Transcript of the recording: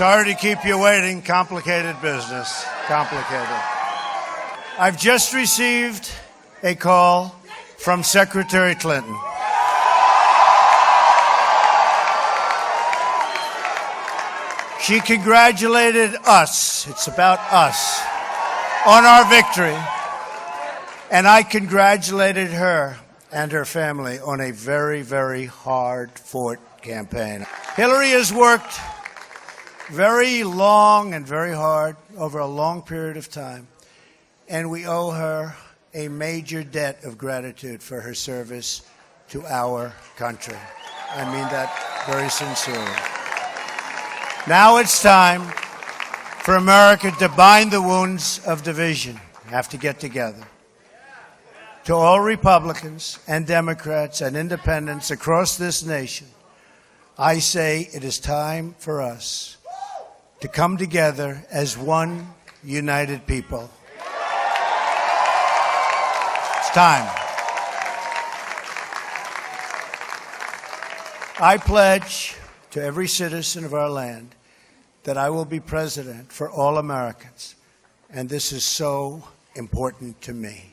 Sorry to keep you waiting. Complicated business. Complicated. I've just received a call from Secretary Clinton. She congratulated us, it's about us, on our victory. And I congratulated her and her family on a very, very hard-fought campaign. Hillary has worked very long and very hard over a long period of time, and we owe her a major debt of gratitude for her service to our country. I mean that very sincerely. Now it's time for America to bind the wounds of division. We have to get together. To all Republicans and Democrats and independents across this nation, I say it is time for us to come together as one united people. It's time. I pledge to every citizen of our land that I will be president for all Americans, and this is so important to me.